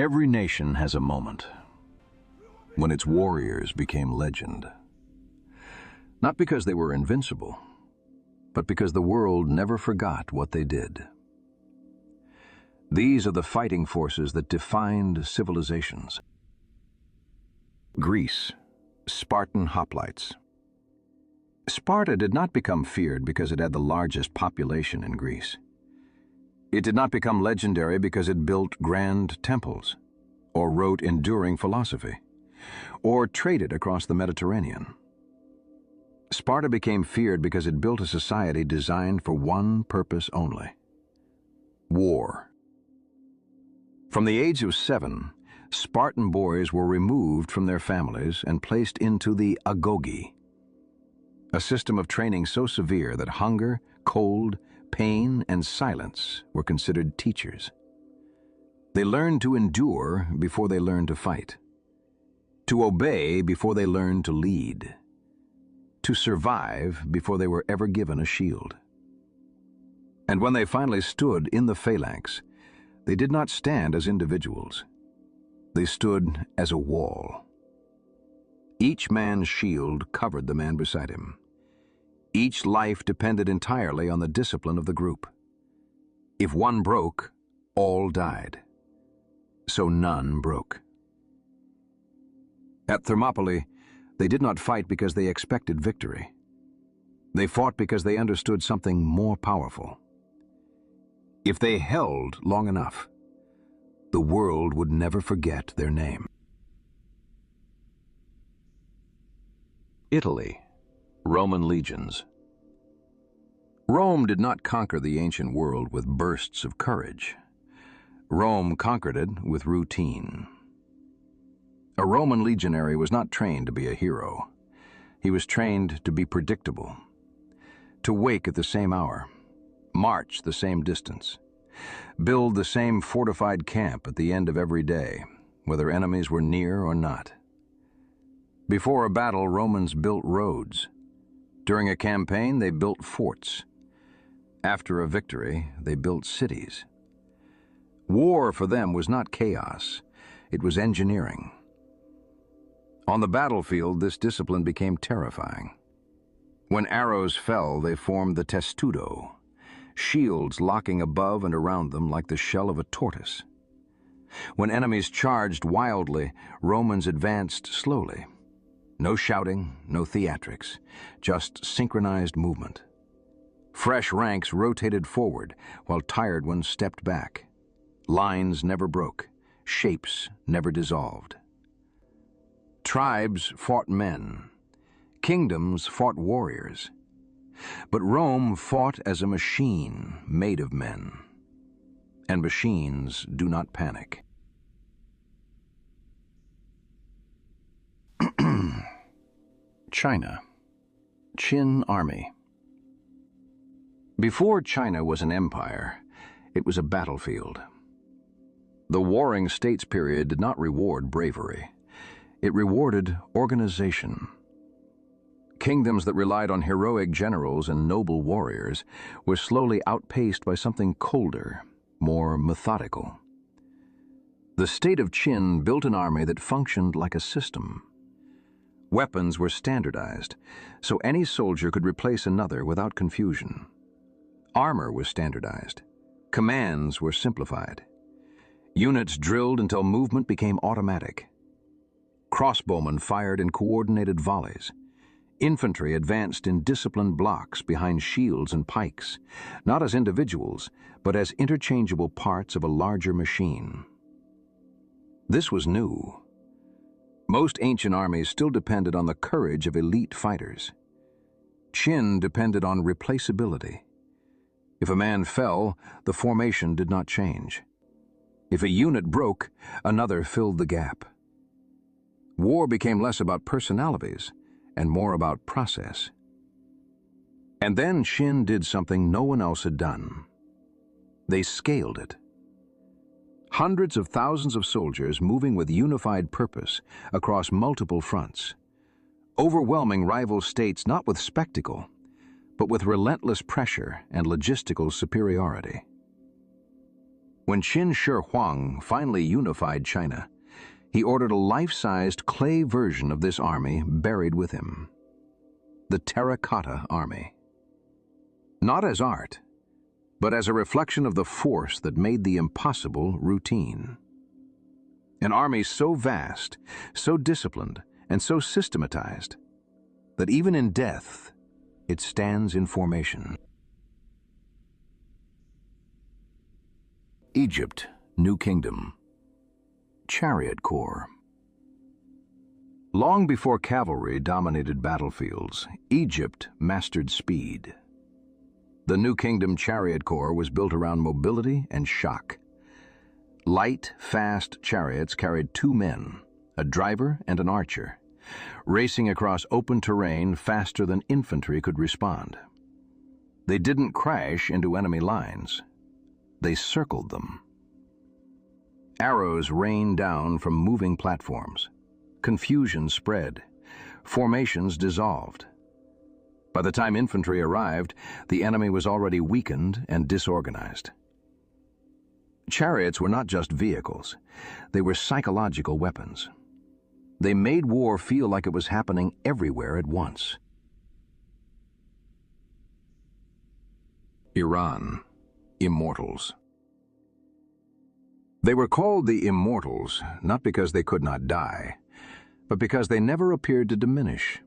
Every nation has a moment when its warriors became legend. Not because they were invincible, but because the world never forgot what they did. These are the fighting forces that defined civilizations. Greece, Spartan hoplites. Sparta did not become feared because it had the largest population in Greece. It did not become legendary because it built grand temples, or wrote enduring philosophy, or traded across the Mediterranean. Sparta became feared because it built a society designed for one purpose only: war. From the age of 7, Spartan boys were removed from their families and placed into the agoge, a system of training so severe that hunger, cold, pain, and silence were considered teachers. They learned to endure before they learned to fight, to obey before they learned to lead, to survive before they were ever given a shield. And when they finally stood in the phalanx, they did not stand as individuals. They stood as a wall. Each man's shield covered the man beside him. Each life depended entirely on the discipline of the group. If one broke, all died. So none broke. At Thermopylae, they did not fight because they expected victory. They fought because they understood something more powerful. If they held long enough, the world would never forget their name. Italy, Roman legions. Rome did not conquer the ancient world with bursts of courage. Rome conquered it with routine. A Roman legionary was not trained to be a hero. He was trained to be predictable, to wake at the same hour, march the same distance, build the same fortified camp at the end of every day, whether enemies were near or not. Before a battle, Romans built roads. During a campaign, they built forts. After a victory, they built cities. War for them was not chaos, it was engineering. On the battlefield, this discipline became terrifying. When arrows fell, they formed the testudo, shields locking above and around them like the shell of a tortoise. When enemies charged wildly, Romans advanced slowly. No shouting, no theatrics, just synchronized movement. Fresh ranks rotated forward while tired ones stepped back. Lines never broke, shapes never dissolved. Tribes fought men, kingdoms fought warriors. But Rome fought as a machine made of men, and machines do not panic. China, Qin Army. Before China was an empire, it was a battlefield. The Warring States period did not reward bravery. It rewarded organization. Kingdoms that relied on heroic generals and noble warriors were slowly outpaced by something colder, more methodical. The state of Qin built an army that functioned like a system. Weapons were standardized, so any soldier could replace another without confusion. Armor was standardized. Commands were simplified. Units drilled until movement became automatic. Crossbowmen fired in coordinated volleys. Infantry advanced in disciplined blocks behind shields and pikes, not as individuals, but as interchangeable parts of a larger machine. This was new. Most ancient armies still depended on the courage of elite fighters. Qin depended on replaceability. If a man fell, the formation did not change. If a unit broke, another filled the gap. War became less about personalities and more about process. And then Qin did something no one else had done. They scaled it. Hundreds of thousands of soldiers moving with unified purpose across multiple fronts, overwhelming rival states not with spectacle, but with relentless pressure and logistical superiority. When Qin Shi Huang finally unified China, he ordered a life-sized clay version of this army buried with him. The Terracotta Army. Not as art, but as a reflection of the force that made the impossible routine. An army so vast, so disciplined, and so systematized that even in death, it stands in formation. Egypt, New Kingdom. Chariot Corps. Long before cavalry dominated battlefields, Egypt mastered speed. The New Kingdom Chariot Corps was built around mobility and shock. Light, fast chariots carried 2 men, a driver and an archer, racing across open terrain faster than infantry could respond. They didn't crash into enemy lines. They circled them. Arrows rained down from moving platforms. Confusion spread. Formations dissolved. By the time infantry arrived, the enemy was already weakened and disorganized. Chariots were not just vehicles. They were psychological weapons. They made war feel like it was happening everywhere at once. Iran. Immortals. They were called the Immortals, not because they could not die, but because they never appeared to diminish.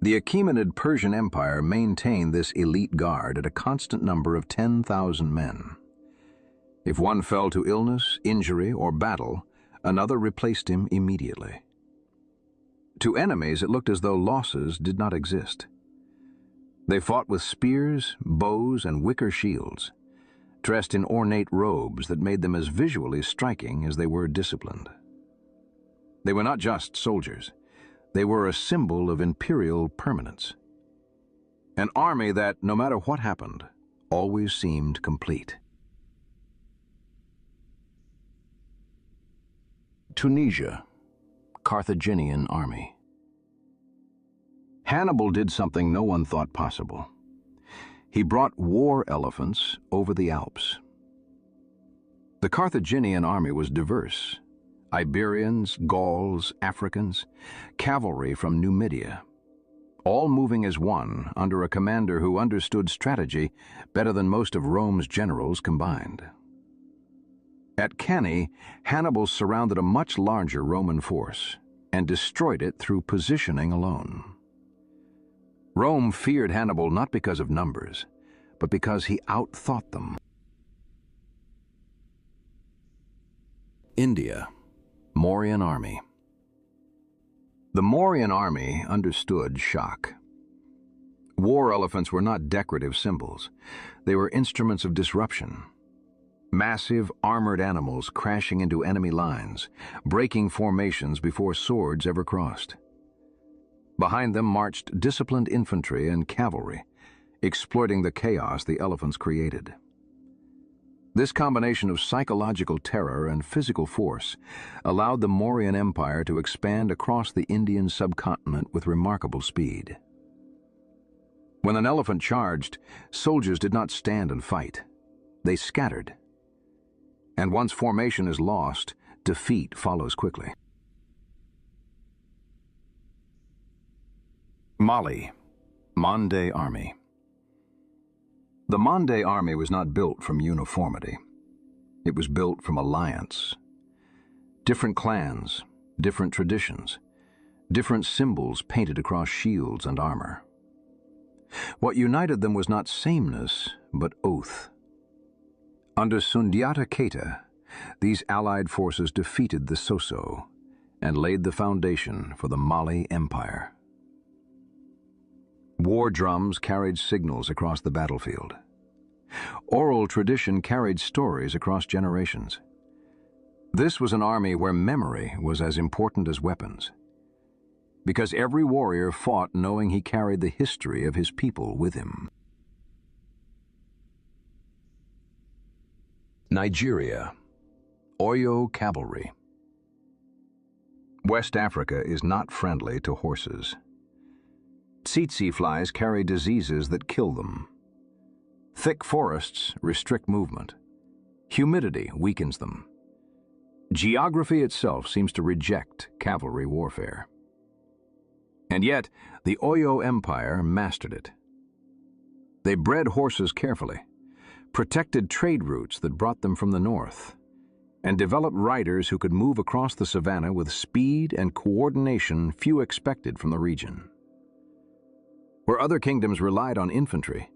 The Achaemenid Persian Empire maintained this elite guard at a constant number of 10,000 men. If one fell to illness, injury, or battle, another replaced him immediately. To enemies, it looked as though losses did not exist. They fought with spears, bows, and wicker shields, dressed in ornate robes that made them as visually striking as they were disciplined. They were not just soldiers. They were a symbol of imperial permanence. An army that, no matter what happened, always seemed complete. Tunisia, Carthaginian army. Hannibal did something no one thought possible. He brought war elephants over the Alps. The Carthaginian army was diverse. Iberians, Gauls, Africans, cavalry from Numidia, all moving as one under a commander who understood strategy better than most of Rome's generals combined. At Cannae, Hannibal surrounded a much larger Roman force and destroyed it through positioning alone. Rome feared Hannibal not because of numbers, but because he outthought them. India, Mauryan army. The Mauryan army understood shock. War elephants were not decorative symbols. They were instruments of disruption. Massive, armored animals crashing into enemy lines, breaking formations before swords ever crossed. Behind them marched disciplined infantry and cavalry, exploiting the chaos the elephants created. This combination of psychological terror and physical force allowed the Mauryan Empire to expand across the Indian subcontinent with remarkable speed. When an elephant charged, soldiers did not stand and fight. They scattered. And once formation is lost, defeat follows quickly. Mali, Mandé army. The Mandé army was not built from uniformity. It was built from alliance. Different clans, different traditions, different symbols painted across shields and armor. What united them was not sameness, but oath. Under Sundiata Keita, these allied forces defeated the Soso and laid the foundation for the Mali Empire. War drums carried signals across the battlefield. Oral tradition carried stories across generations. This was an army where memory was as important as weapons, because every warrior fought knowing he carried the history of his people with him. Nigeria, Oyo cavalry. West Africa is not friendly to horses. Tsetse flies carry diseases that kill them. Thick forests restrict movement. Humidity weakens them. Geography itself seems to reject cavalry warfare. And yet, the Oyo Empire mastered it. They bred horses carefully, protected trade routes that brought them from the north, and developed riders who could move across the savannah with speed and coordination few expected from the region. Where other kingdoms relied on infantry,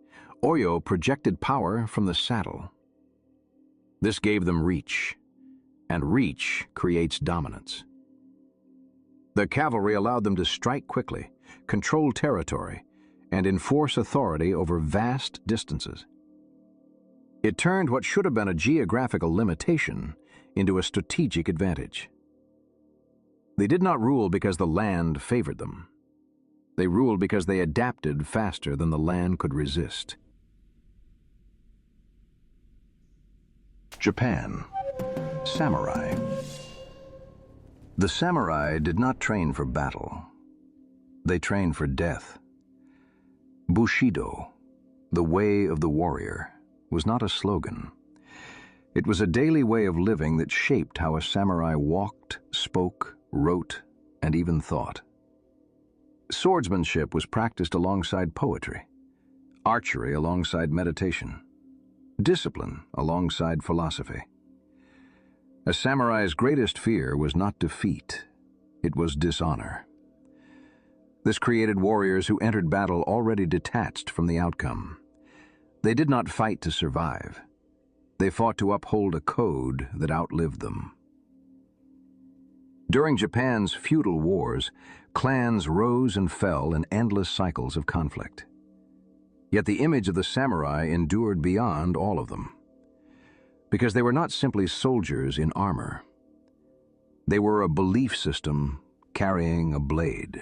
Oyo projected power from the saddle. This gave them reach, and reach creates dominance. The cavalry allowed them to strike quickly, control territory, and enforce authority over vast distances. It turned what should have been a geographical limitation into a strategic advantage. They did not rule because the land favored them. They ruled because they adapted faster than the land could resist. Japan. Samurai. The samurai did not train for battle. They trained for death. Bushido, the way of the warrior, was not a slogan. It was a daily way of living that shaped how a samurai walked, spoke, wrote, and even thought. Swordsmanship was practiced alongside poetry, archery alongside meditation, discipline alongside philosophy. A samurai's greatest fear was not defeat, it was dishonor. This created warriors who entered battle already detached from the outcome. They did not fight to survive. They fought to uphold a code that outlived them. During Japan's feudal wars, clans rose and fell in endless cycles of conflict. Yet the image of the samurai endured beyond all of them, because they were not simply soldiers in armor. They were a belief system carrying a blade.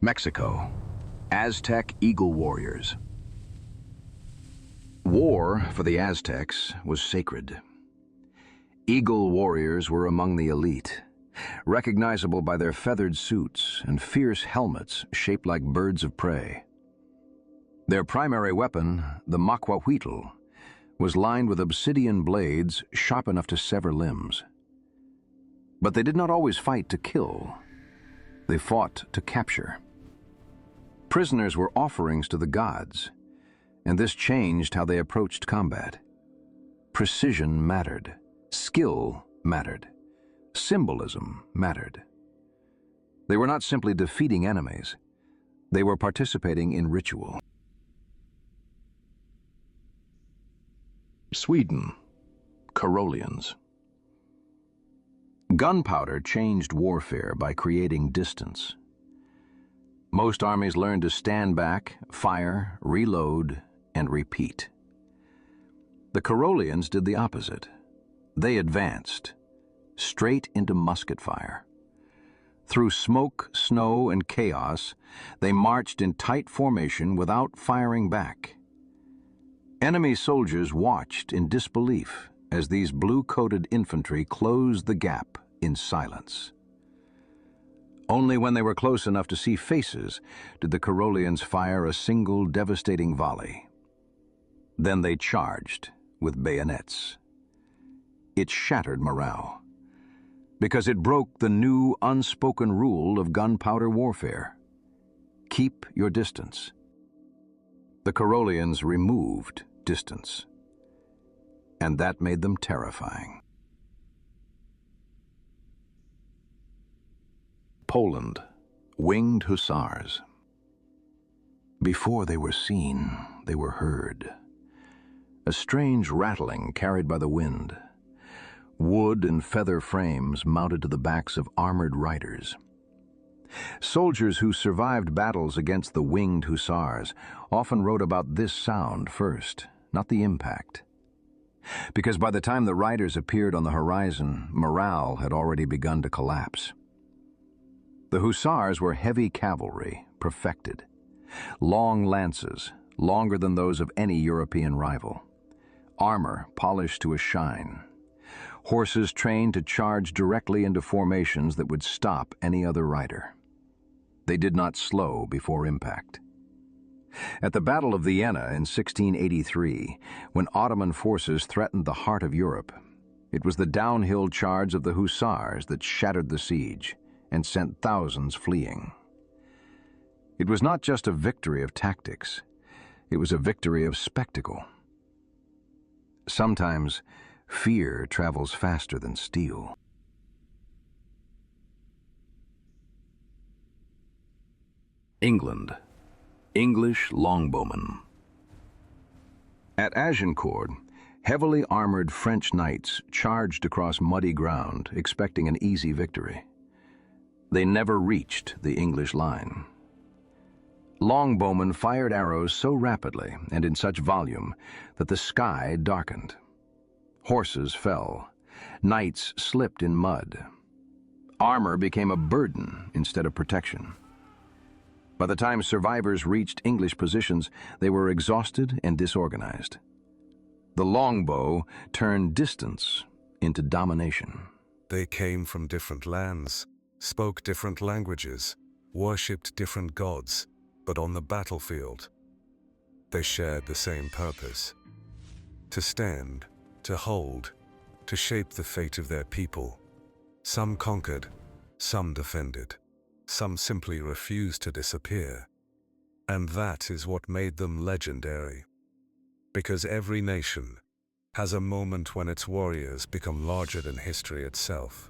Mexico. Aztec Eagle Warriors. War for the Aztecs was sacred. Eagle warriors were among the elite, recognizable by their feathered suits and fierce helmets shaped like birds of prey. Their primary weapon, the macuahuitl, was lined with obsidian blades sharp enough to sever limbs. But they did not always fight to kill. They fought to capture. Prisoners were offerings to the gods, and this changed how they approached combat. Precision mattered. Skill mattered. Symbolism mattered. They were not simply defeating enemies. They were participating in ritual. Sweden. Caroleans. Gunpowder changed warfare by creating distance. Most armies learned to stand back, fire, reload, and repeat. The Caroleans did the opposite. They advanced, straight into musket fire. Through smoke, snow, and chaos, they marched in tight formation without firing back. Enemy soldiers watched in disbelief as these blue-coated infantry closed the gap in silence. Only when they were close enough to see faces did the Caroleans fire a single devastating volley. Then they charged with bayonets. It shattered morale, because it broke the new unspoken rule of gunpowder warfare. Keep your distance. The Caroleans removed distance, and that made them terrifying. Poland. Winged Hussars. Before they were seen, they were heard. A strange rattling carried by the wind. Wood and feather frames mounted to the backs of armored riders. Soldiers who survived battles against the winged Hussars often wrote about this sound first, not the impact. Because by the time the riders appeared on the horizon, morale had already begun to collapse. The Hussars were heavy cavalry, perfected. Long lances, longer than those of any European rival. Armor polished to a shine. Horses trained to charge directly into formations that would stop any other rider. They did not slow before impact. At the Battle of Vienna in 1683, when Ottoman forces threatened the heart of Europe, it was the downhill charge of the Hussars that shattered the siege and sent thousands fleeing. It was not just a victory of tactics, it was a victory of spectacle. Sometimes, fear travels faster than steel. England. English Longbowmen. At Agincourt, heavily armored French knights charged across muddy ground, expecting an easy victory. They never reached the English line. Longbowmen fired arrows so rapidly and in such volume that the sky darkened. Horses fell. Knights slipped in mud. Armor became a burden instead of protection. By the time survivors reached English positions, they were exhausted and disorganized. The longbow turned distance into domination. They came from different lands, spoke different languages, worshipped different gods, but on the battlefield, they shared the same purpose: to stand, to hold, to shape the fate of their people. Some conquered, some defended. Some simply refused to disappear. And that is what made them legendary. Because every nation has a moment when its warriors become larger than history itself.